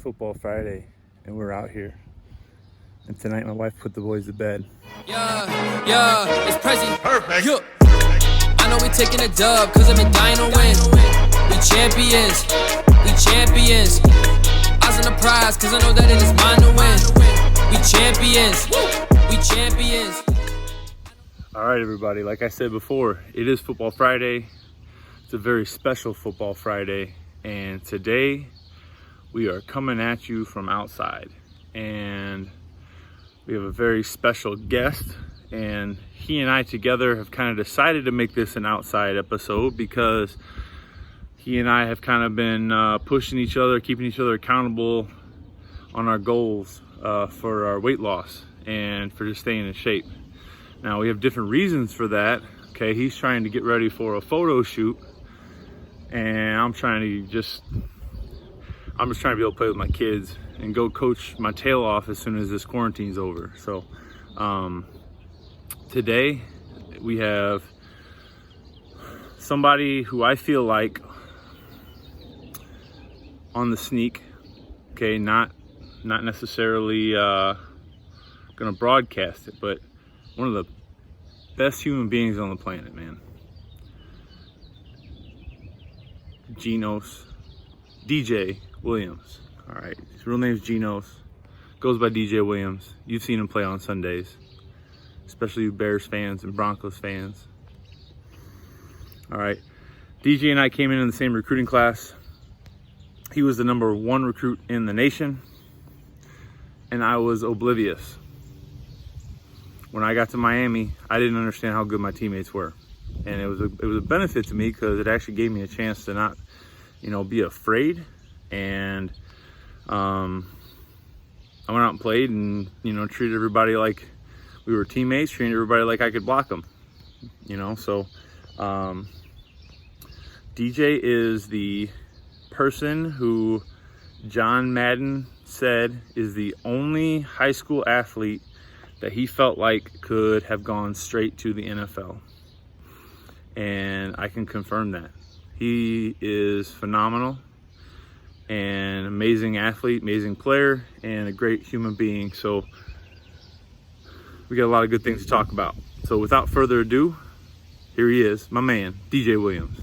Football Friday, and we're out here. And tonight my wife put the boys to bed. Yeah, it's Prezi. Perfect. Yeah. I know we taking a dub, cause I've been dying to win. We champions, we champions. Eyes on the prize, cause I know that it is mine to win. We champions, we champions. All right, everybody, like I said before, it is Football Friday. It's a very special Football Friday, and today we are coming at you from outside, and we have a very special guest, and he and I together have kind of decided to make this an outside episode because he and I have kind of been pushing each other, keeping each other accountable on our goals for our weight loss and for just staying in shape. Now, we have different reasons for that. Okay, he's trying to get ready for a photo shoot, and I'm just trying to be able to play with my kids and go coach my tail off as soon as this quarantine's over. So today we have somebody who I feel like on the sneak, okay, not necessarily gonna broadcast it, but one of the best human beings on the planet, man. DJ Williams. All right, his real name's Genos. Goes by DJ Williams. You've seen him play on Sundays, especially you Bears fans and Broncos fans. All right, DJ and I came in the same recruiting class. He was the number 1 recruit in the nation, and I was oblivious. When I got to Miami, I didn't understand how good my teammates were, and it was a benefit to me because it actually gave me a chance to not, be afraid. And I went out and played, and treated everybody like we were teammates, treated everybody like I could block them. So DJ is the person who John Madden said is the only high school athlete that he felt like could have gone straight to the NFL. And I can confirm that. He is phenomenal, an amazing athlete, amazing player, and a great human being. So we got a lot of good things to talk about. So without further ado, here he is, my man, DJ Williams.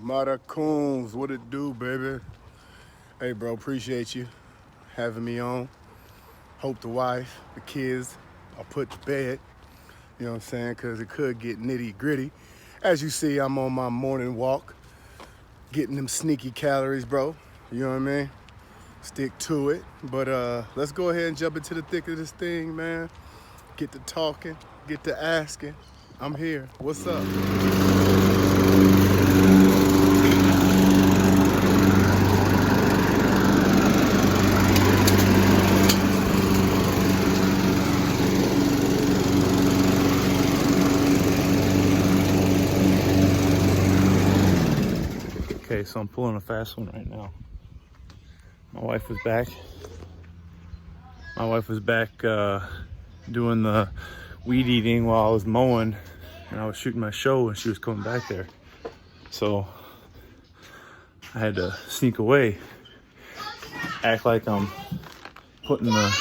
Mata Coons, what it do, baby? Hey, bro, appreciate you having me on. Hope the wife, the kids are put to bed, you know what I'm saying, because it could get nitty gritty. As you see, I'm on my morning walk, getting them sneaky calories, bro. You know what I mean? Stick to it. But let's go ahead and jump into the thick of this thing, man. Get to talking, get to asking. I'm here. What's up? Okay, so I'm pulling a fast one right now. My wife was back. Doing the weed eating while I was mowing, and I was shooting my show, and she was coming back there. So I had to sneak away, act like I'm putting the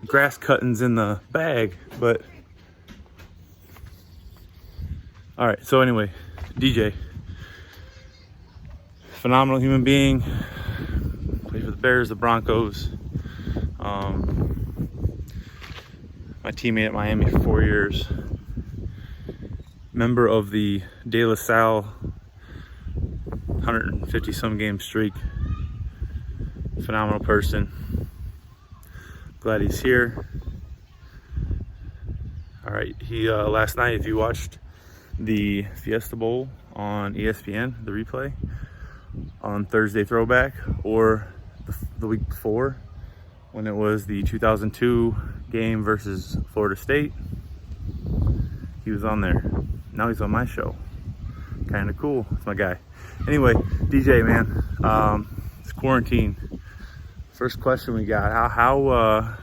grass cuttings in the bag. But all right, so anyway, DJ, phenomenal human being. Played for the Bears, the Broncos. My teammate at Miami for 4 years. Member of the De La Salle 150 some game streak. Phenomenal person. Glad he's here. All right, he last night, if you watched the Fiesta Bowl on ESPN, the replay on Thursday Throwback, or the week before when it was the 2002 game versus Florida State, he was on there. Now he's on my show. Kind of cool. It's my guy. Anyway, DJ, man, it's quarantine. First question we got: how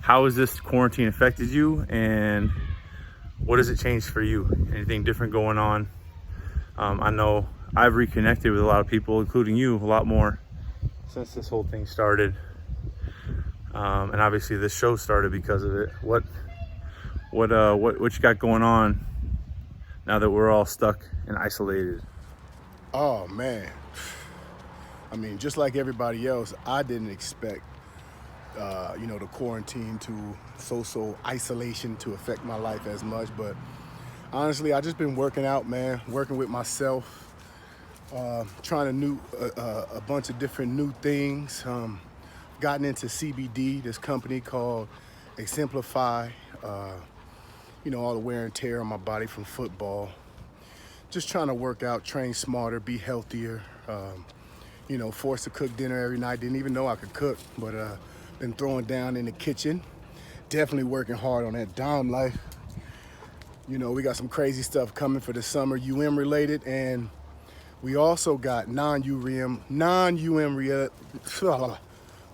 has this quarantine affected you, and what has it changed for you? Anything different going on? I know I've reconnected with a lot of people, including you, a lot more since this whole thing started. And obviously this show started because of it. What you got going on now that we're all stuck and isolated? Oh man, I mean, just like everybody else, I didn't expect the quarantine to social isolation to affect my life as much. But honestly, I just been working out, man, working with myself, trying a bunch of different new things. Gotten into CBD, this company called Exemplify. All the wear and tear on my body from football. Just trying to work out, train smarter, be healthier. Forced to cook dinner every night. Didn't even know I could cook, but been throwing down in the kitchen. Definitely working hard on that Dyme Lyfe. We got some crazy stuff coming for the summer, UM related, and we also got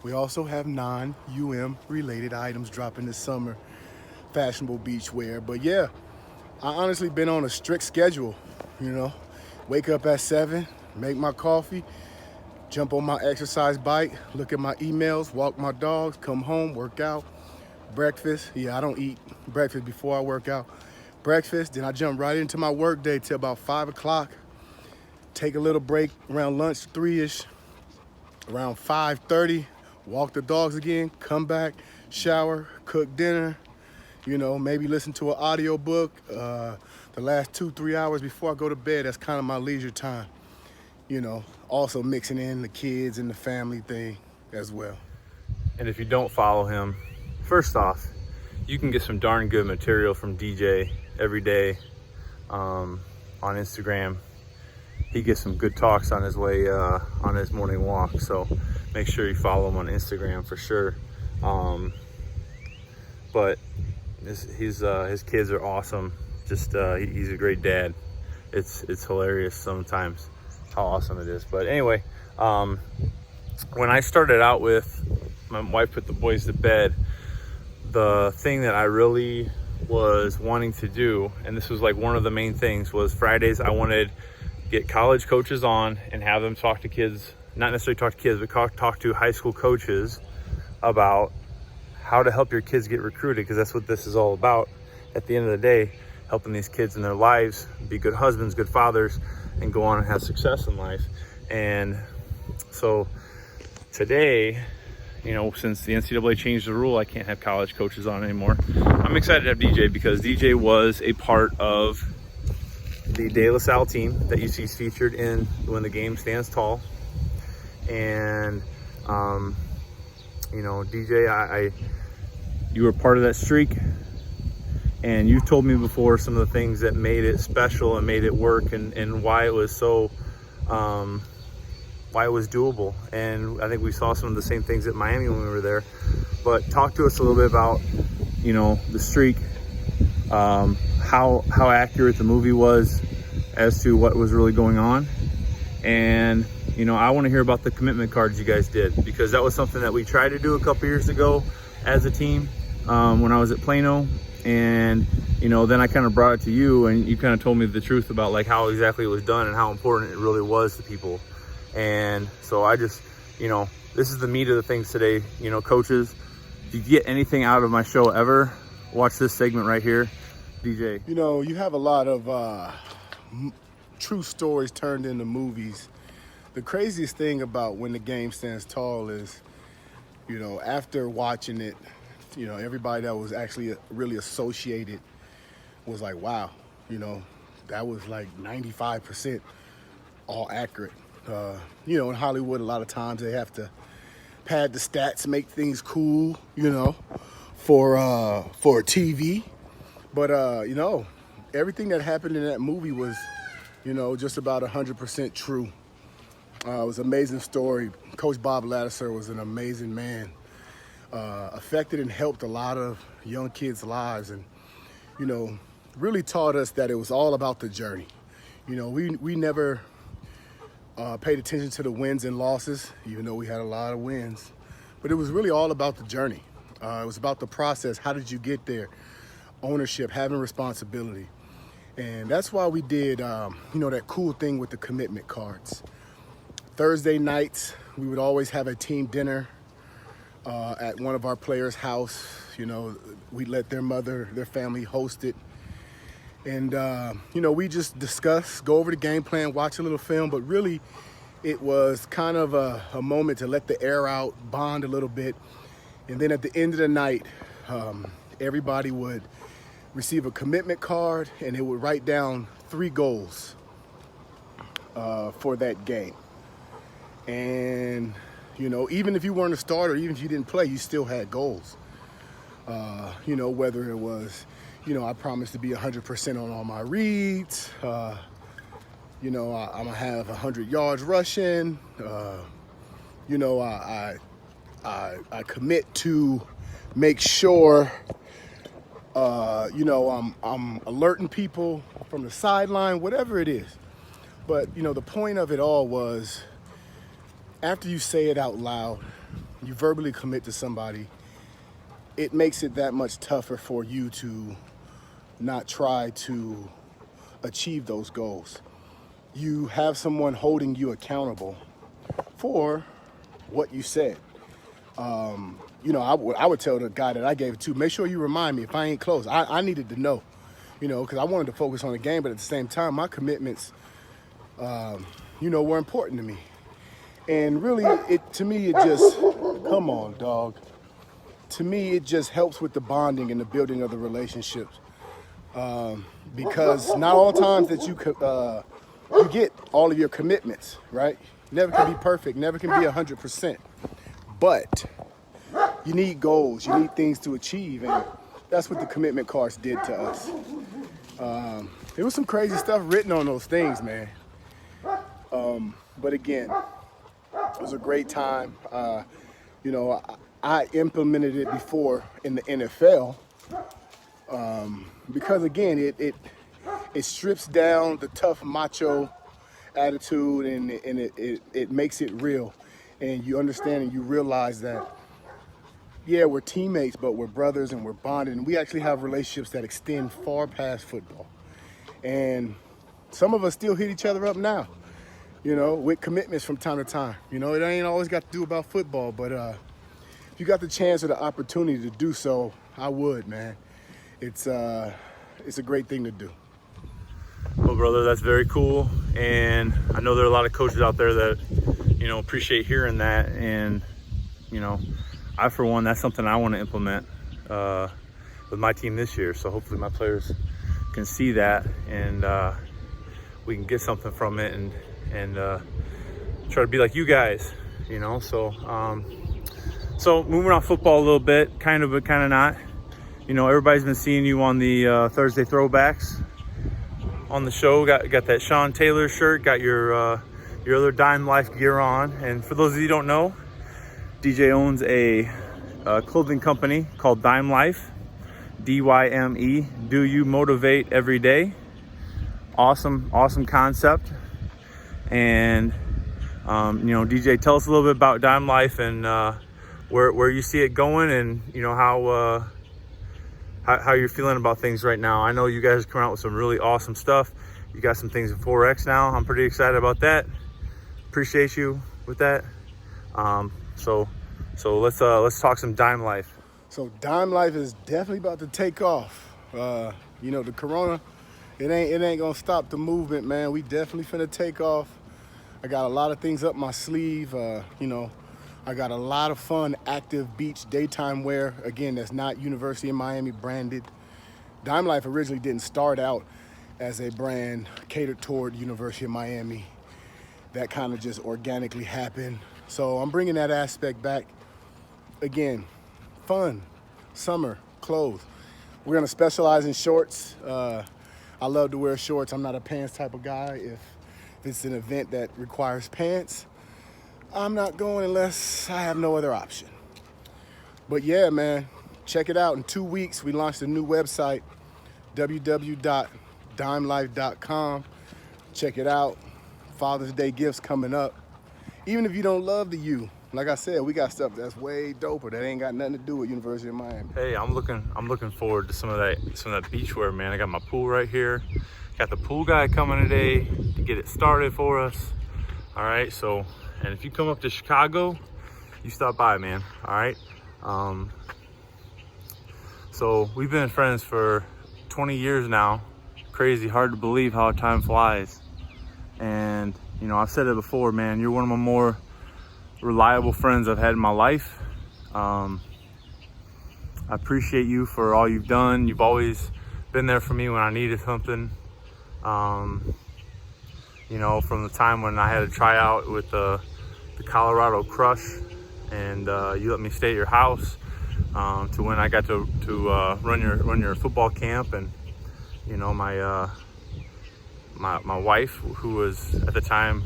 we also have non-UM related items dropping this summer, fashionable beachwear. But yeah, I honestly been on a strict schedule. Wake up at 7, make my coffee, jump on my exercise bike, look at my emails, walk my dogs, come home, work out, breakfast. Yeah, I don't eat breakfast before I work out. Breakfast, then I jump right into my work day till about 5 o'clock. Take a little break around lunch, 3-ish. Around 5:30, walk the dogs again, come back, shower, cook dinner, maybe listen to an audio book. The last 2-3 hours before I go to bed, that's kind of my leisure time. Also mixing in the kids and the family thing as well. And if you don't follow him, first off, you can get some darn good material from DJ every day on Instagram. He gets some good talks on his way on his morning walk, so make sure you follow him on Instagram for sure. But his kids are awesome. Just he's a great dad. It's hilarious sometimes how awesome it is. But anyway, when I started out with my wife put the boys to bed, the thing that I really was wanting to do, and this was like one of the main things, was Fridays I wanted get college coaches on and have them talk to kids, not necessarily talk to kids, but talk to high school coaches about how to help your kids get recruited, because that's what this is all about at the end of the day, helping these kids in their lives be good husbands, good fathers, and go on and have success in life. And so today, since the NCAA changed the rule, I can't have college coaches on anymore. I'm excited to have DJ because DJ was a part of the De La Salle team that you see featured in When the Game Stands Tall. And DJ, you were part of that streak, and you've told me before some of the things that made it special and made it work, and why it was so why it was doable. And I think we saw some of the same things at Miami when we were there. But talk to us a little bit about the streak, how accurate the movie was as to what was really going on. And I want to hear about the commitment cards you guys did, because that was something that we tried to do a couple years ago as a team when I was at Plano. And then I kind of brought it to you, and you kind of told me the truth about like how exactly it was done and how important it really was to people. And so I just, this is the meat of the things today. Coaches, if you get anything out of my show ever, watch this segment right here. DJ, you have a lot of true stories turned into movies. The craziest thing about When the Game Stands Tall is, after watching it, everybody that was actually really associated was like, wow, that was like 95% all accurate. In Hollywood, a lot of times they have to pad the stats, make things cool, for TV. But, everything that happened in that movie was, just about 100% true. It was an amazing story. Coach Bob Ladouceur was an amazing man. Affected and helped a lot of young kids' lives, and, really taught us that it was all about the journey. We never paid attention to the wins and losses, even though we had a lot of wins. But it was really all about the journey. It was about the process. How did you get there? Ownership, having responsibility. And that's why we did, that cool thing with the commitment cards. Thursday nights, we would always have a team dinner at one of our players' house. You know, we'd let their family host it. And, you know, we just discuss, go over the game plan, watch a little film, but really it was kind of a moment to let the air out, bond a little bit. And then at the end of the night, everybody would receive a commitment card and it would write down 3 goals for that game. And, you know, even if you weren't a starter, even if you didn't play, you still had goals. You know, whether it was, you know, I promised to be 100% on all my reads. You know, I'm gonna have 100 yards rushing. You know, I commit to make sure, you know, I'm alerting people from the sideline, whatever it is. But, you know, the point of it all was, after you say it out loud, you verbally commit to somebody, it makes it that much tougher for you to not try to achieve those goals. You have someone holding you accountable for what you said. You know, I would tell the guy that I gave it to, make sure you remind me if I ain't close. I needed to know, you know, because I wanted to focus on the game, but at the same time, my commitments, you know, were important to me. And really, to me, it just, come on, dog. To me, it just helps with the bonding and the building of the relationships. Because not all times that you get all of your commitments, right? Never can be perfect, never can be 100%. But you need goals, you need things to achieve, and that's what the commitment cards did to us. There was some crazy stuff written on those things, man. But again, it was a great time. You know, I implemented it before in the NFL because, again, it strips down the tough macho attitude and it makes it real. And you understand and you realize that, yeah, we're teammates, but we're brothers and we're bonded. And we actually have relationships that extend far past football. And some of us still hit each other up now, you know, with commitments from time to time. You know, it ain't always got to do about football, but if you got the chance or the opportunity to do so, I would, man. It's a great thing to do. Well, brother, that's very cool. And I know there are a lot of coaches out there that, you know, appreciate hearing that. And, you know, I, for one, that's something I want to implement with my team this year. So hopefully my players can see that and we can get something from it and try to be like you guys, you know. So so moving off football a little bit, kind of but kind of not. You know, everybody's been seeing you on the Thursday throwbacks on the show. Got that Sean Taylor shirt, got your other Dyme Lyfe gear on. And for those of you who don't know, DJ owns a clothing company called Dyme Lyfe, DYME. Do you motivate every day? Awesome concept. And you know, DJ, tell us a little bit about Dyme Lyfe and where you see it going, and you know how you're feeling about things right now. I know you guys are coming out with some really awesome stuff. You got some things in 4X now. I'm pretty excited about that. Appreciate you with that. So let's talk some Dyme Lyfe. So Dyme Lyfe is definitely about to take off. You know, the corona, it ain't gonna stop the movement, man. We definitely finna take off. I got a lot of things up my sleeve. You know, I got a lot of fun active beach daytime wear. Again, that's not University of Miami branded. Dyme Lyfe originally didn't start out as a brand catered toward University of Miami. That kind of just organically happened. So I'm bringing that aspect back. Again, fun, summer, clothes. We're gonna specialize in shorts. I love to wear shorts. I'm not a pants type of guy. If it's an event that requires pants, I'm not going unless I have no other option. But yeah, man, check it out. In 2 weeks, we launched a new website, www.dymelyfe.com. Check it out. Father's Day gifts coming up. Even if you don't love the U, like I said, we got stuff that's way doper that ain't got nothing to do with University of Miami. Hey, I'm looking forward to some of that beach wear, man. I got my pool right here. Got the pool guy coming today to get it started for us. All right, so, and if you come up to Chicago, you stop by, man. All right. So we've been friends for 20 years now. Crazy, hard to believe how time flies. And, you know, I've said it before, man, you're one of my more reliable friends I've had in my life. I appreciate you for all you've done. You've always been there for me when I needed something. You know, from the time when I had a tryout with the Colorado Crush, and you let me stay at your house, to when I got to run your football camp, and you know, my wife, who was at the time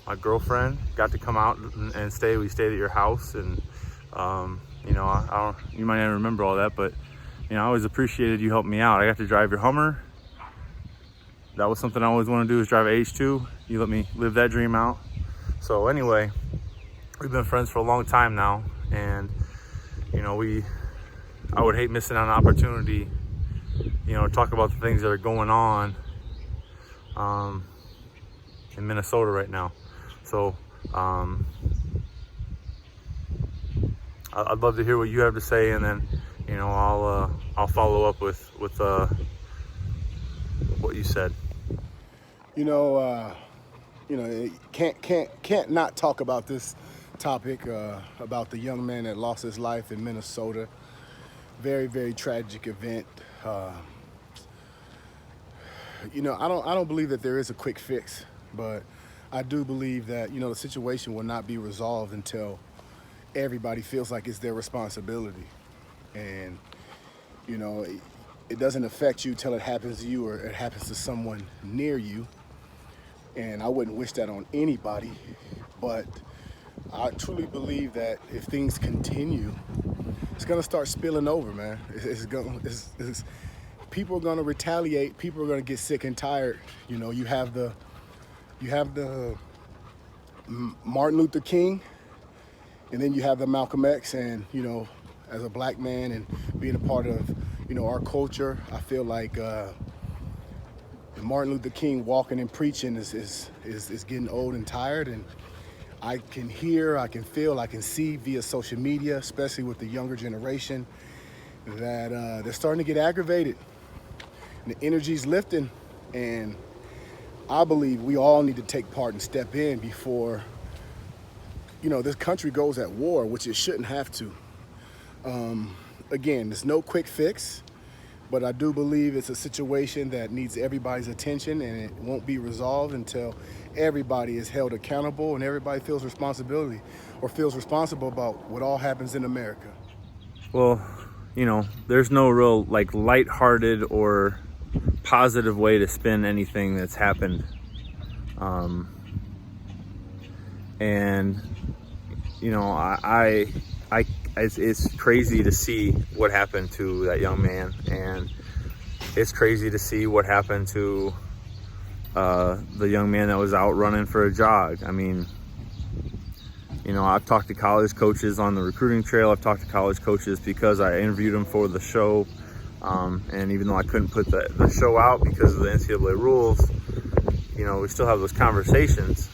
my girlfriend, got to come out and stay. We stayed at your house, and you know, I don't, you might not remember all that, but you know, I always appreciated you helping me out. I got to drive your Hummer. That was something I always wanted to do, is drive an H2. You let me live that dream out. So anyway, we've been friends for a long time now, and you know, I would hate missing on an opportunity, you know, to talk about the things that are going on in Minnesota right now. So I'd love to hear what you have to say, and then, you know, I'll follow up with what you said. You know, can't not talk about this topic, about the young man that lost his life in Minnesota. Very, very tragic event. You know, I don't believe that there is a quick fix, but I do believe that, you know, the situation will not be resolved until everybody feels like it's their responsibility. And, you know, it doesn't affect you till it happens to you, or it happens to someone near you. And I wouldn't wish that on anybody, but I truly believe that if things continue, it's gonna start spilling over, man. People are gonna retaliate. People are gonna get sick and tired. You know, you have the Martin Luther King, and then you have the Malcolm X. And you know, as a black man and being a part of, you know, our culture, I feel like Martin Luther King walking and preaching is getting old and tired. And I can hear, I can feel, I can see via social media, especially with the younger generation, that they're starting to get aggravated. And the energy's lifting, and I believe we all need to take part and step in before, you know, this country goes at war, which it shouldn't have to. Again, there's no quick fix, but I do believe it's a situation that needs everybody's attention, and it won't be resolved until everybody is held accountable and everybody feels responsibility, or feels responsible about what all happens in America. Well, you know, there's no real like lighthearted or positive way to spin anything that's happened. And you know, it's crazy to see what happened to that young man, and it's crazy to see what happened to the young man that was out running for a jog. I mean, you know, I've talked to college coaches on the recruiting trail. I've talked to college coaches because I interviewed them for the show. And even though I couldn't put the show out because of the NCAA rules, you know, we still have those conversations.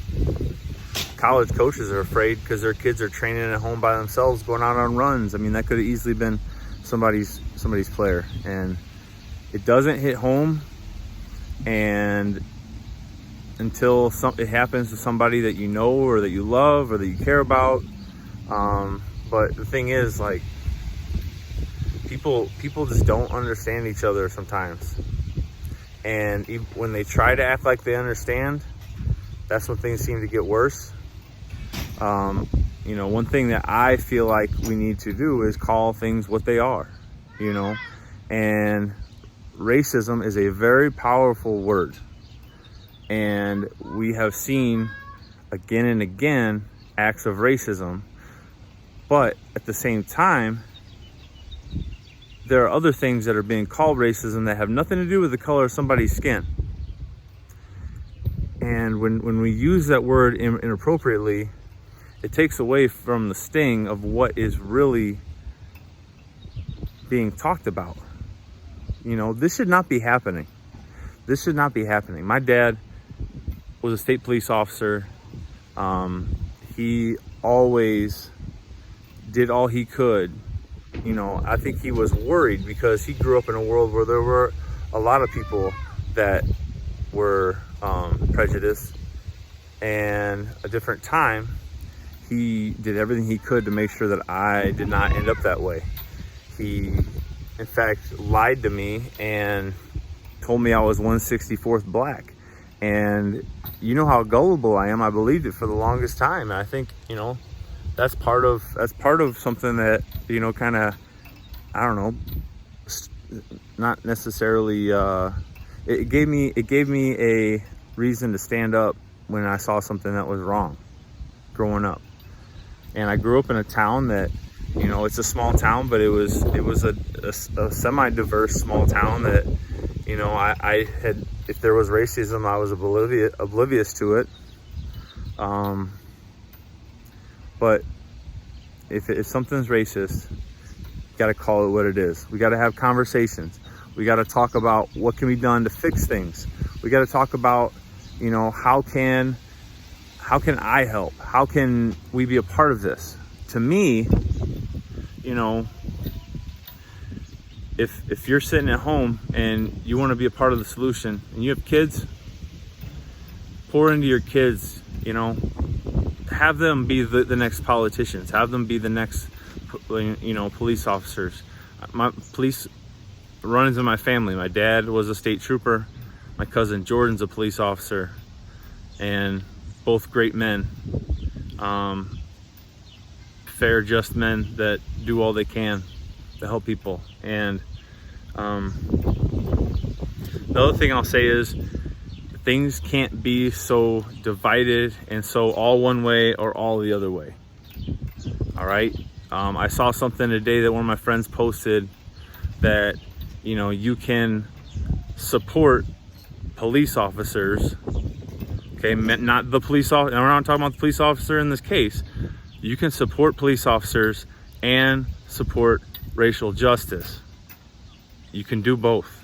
College coaches are afraid because their kids are training at home by themselves, going out on runs. I mean, that could have easily been somebody's player, and it doesn't hit home. And until it happens to somebody that you know, or that you love, or that you care about. But the thing is, like, people just don't understand each other sometimes. And when they try to act like they understand, that's when things seem to get worse. You know, one thing that I feel like we need to do is call things what they are, you know. And racism is a very powerful word. And we have seen again and again acts of racism. But at the same time, there are other things that are being called racism that have nothing to do with the color of somebody's skin. And when we use that word inappropriately, it takes away from the sting of what is really being talked about. You know, this should not be happening. This should not be happening. My dad was a state police officer. He always did all he could. You know, I think he was worried because he grew up in a world where there were a lot of people that were prejudiced, and a different time he did everything he could to make sure that I did not end up that way. He in fact lied to me and told me I was 1/64th black, and you know how gullible I am. I believed it for the longest time, and I think, you know, that's part of something that, you know, kind of, I don't know, not necessarily it gave me a reason to stand up when I saw something that was wrong growing up. And I grew up in a town that, you know, it's a small town, but it was a semi-diverse small town that, you know, I had, if there was racism, I was oblivious to it. But if something's racist, you got to call it what it is. We got to have conversations. We got to talk about what can be done to fix things. We got to talk about, you know, how can I help? How can we be a part of this? To me, you know, if you're sitting at home and you want to be a part of the solution and you have kids, pour into your kids, you know, have them be the next politicians, have them be the next, you know, police officers. My police runs in my family. My dad was a state trooper. My cousin Jordan's a police officer, and both great men, fair, just men that do all they can to help people. And the other thing I'll say is, things can't be so divided and so all one way or all the other way. All right. I saw something today that one of my friends posted that, you know, you can support police officers. Okay, not the police officer. We're not talking about the police officer in this case. You can support police officers and support racial justice. You can do both.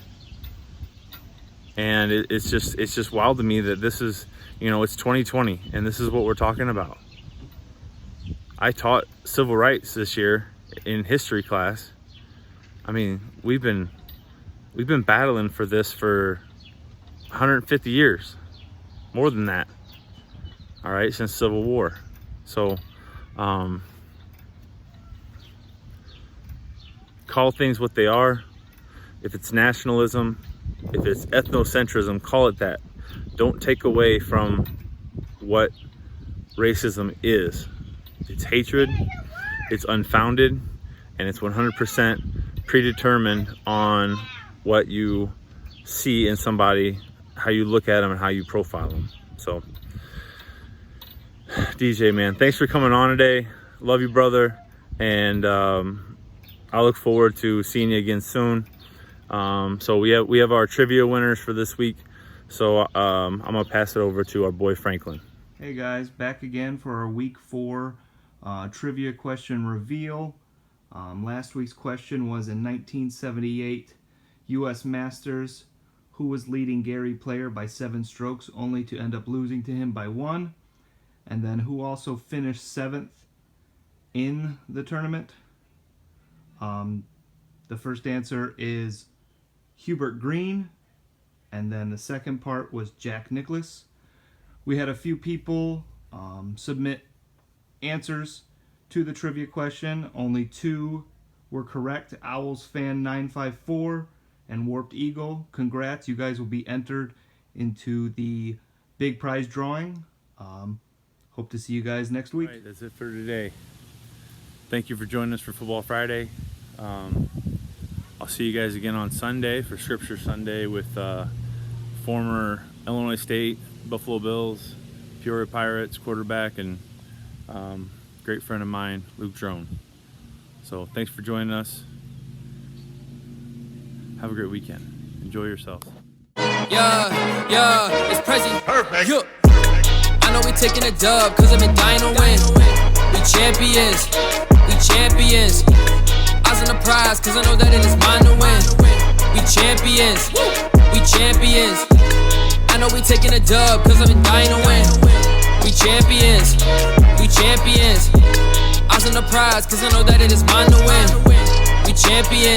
And it's just wild to me that this is, you know, it's 2020 and this is what we're talking about. I taught civil rights this year in history class. I mean, we've been battling for this for 150 years, more than that. All right, since Civil War. So, call things what they are. If it's nationalism, if it's ethnocentrism, call it that. Don't take away from what racism is. It's hatred, it's unfounded, and it's 100% predetermined on what you see in somebody, how you look at them, and how you profile them. So, DJ, man, thanks for coming on today. Love you, brother. And I look forward to seeing you again soon. So we have our trivia winners for this week. So I'm gonna pass it over to our boy Franklin. Hey guys, back again for our week 4 trivia question reveal. Last week's question was, in 1978 U.S. Masters, who was leading Gary Player by 7 strokes only to end up losing to him by 1? And then who also finished 7th in the tournament? The first answer is Hubert Green, and then the second part was Jack Nicklaus. We had a few people submit answers to the trivia question. Only 2 were correct. Owls Fan 954 and Warped Eagle. Congrats, you guys will be entered into the big prize drawing. Hope to see you guys next week. All right, that's it for today. Thank you for joining us for Football Friday. I'll see you guys again on Sunday for Scripture Sunday with former Illinois State, Buffalo Bills, Peoria Pirates quarterback, and great friend of mine, Luke Drone. So thanks for joining us. Have a great weekend. Enjoy yourselves. Yeah, it's Prezi. Perfect. Yeah. I know we taking a dub, cause I've been dying to win. We champions, we champions. Eyes on the prize, cause I know that it is mine to win. We champions, we champions. I know we taking a dub, cause I've been dying to win. We champions, we champions. Eyes on the prize, cause I know that it is mine to win. We champions.